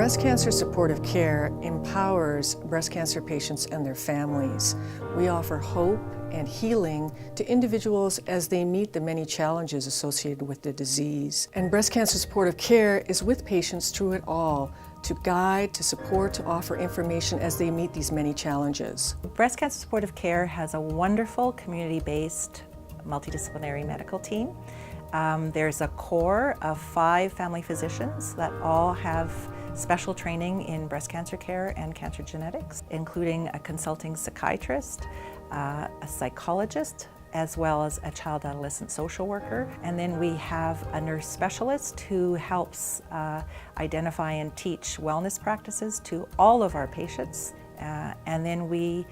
Breast cancer supportive care empowers breast cancer patients and their families. We offer hope and healing to individuals as they meet the many challenges associated with the disease. And breast cancer supportive care is with patients through it all, to guide, to support, to offer information as they meet these many challenges. Breast cancer supportive care has a wonderful community-based multidisciplinary medical team. There's a core of 5 family physicians that all have special training in breast cancer care and cancer genetics, including a consulting psychiatrist, a psychologist, as well as a child adolescent social worker. And then we have a nurse specialist who helps identify and teach wellness practices to all of our patients. And then we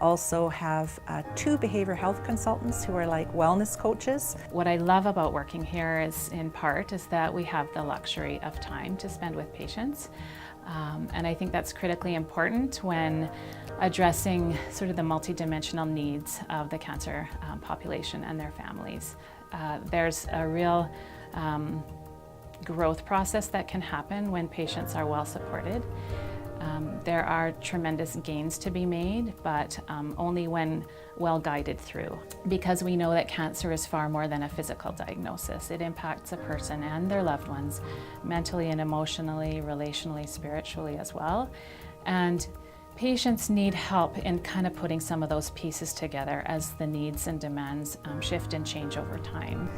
also have 2 behavioral health consultants who are like wellness coaches. What I love about working here is, in part, is that we have the luxury of time to spend with patients. And I think that's critically important when addressing sort of the multidimensional needs of the cancer population and their families. There's a real growth process that can happen when patients are well supported. There are tremendous gains to be made, but only when well guided through. Because we know that cancer is far more than a physical diagnosis. It impacts a person and their loved ones mentally and emotionally, relationally, spiritually as well. And patients need help in kind of putting some of those pieces together as the needs and demands shift and change over time.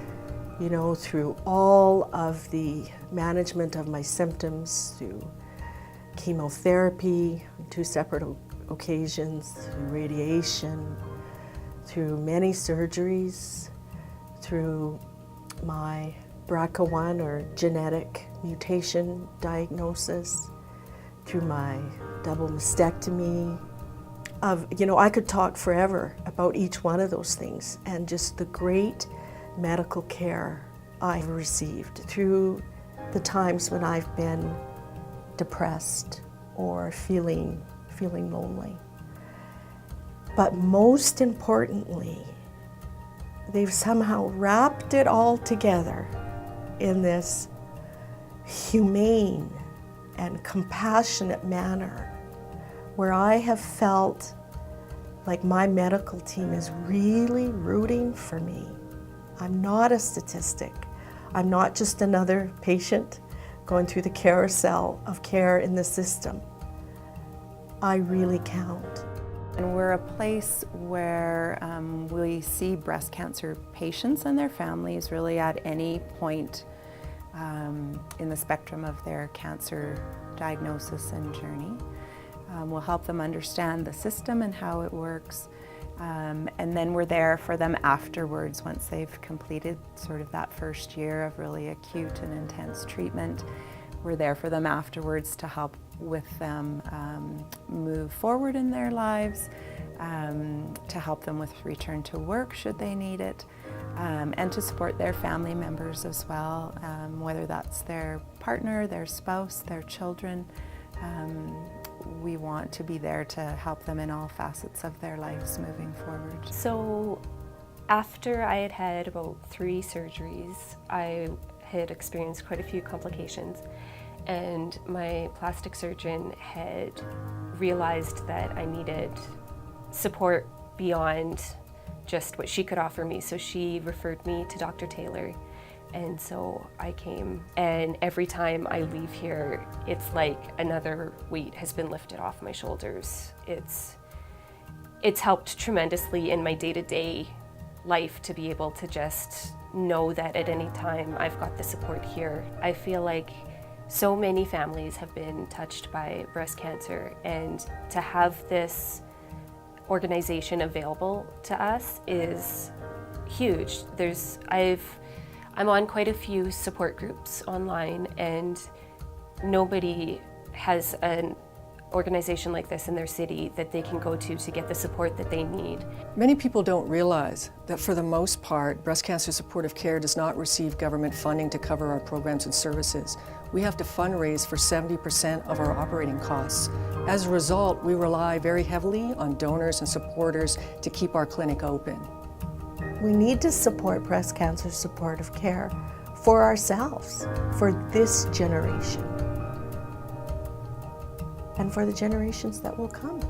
You know, through all of the management of my symptoms, through chemotherapy on 2 separate occasions, through radiation, through many surgeries, through my BRCA1 or genetic mutation diagnosis, through my double mastectomy. I could talk forever about each one of those things and just the great medical care I've received through the times when I've been depressed or feeling lonely. But most importantly, they've somehow wrapped it all together in this humane and compassionate manner where I have felt like my medical team is really rooting for me. I'm not a statistic. I'm not just another patient going through the carousel of care in the system. I really count. And we're a place where we see breast cancer patients and their families really at any point in the spectrum of their cancer diagnosis and journey. We'll help them understand the system and how it works. And then we're there for them afterwards once they've completed sort of that first year of really acute and intense treatment. We're there for them afterwards to help with them move forward in their lives, to help them with return to work should they need it, and to support their family members as well, whether that's their partner, their spouse, their children. We want to be there to help them in all facets of their lives moving forward. So after I had had about 3 surgeries, I had experienced quite a few complications, and my plastic surgeon had realized that I needed support beyond just what she could offer me. So she referred me to Dr. Taylor. And so I came, and every time I leave here, it's like another weight has been lifted off my shoulders. It's helped tremendously in my day-to-day life to be able to just know that at any time I've got the support here. I feel like so many families have been touched by breast cancer, and to have this organization available to us is huge. I'm on quite a few support groups online, and nobody has an organization like this in their city that they can go to get the support that they need. Many people don't realize that for the most part, breast cancer supportive care does not receive government funding to cover our programs and services. We have to fundraise for 70% of our operating costs. As a result, we rely very heavily on donors and supporters to keep our clinic open. We need to support breast cancer supportive care for ourselves, for this generation. and for the generations that will come.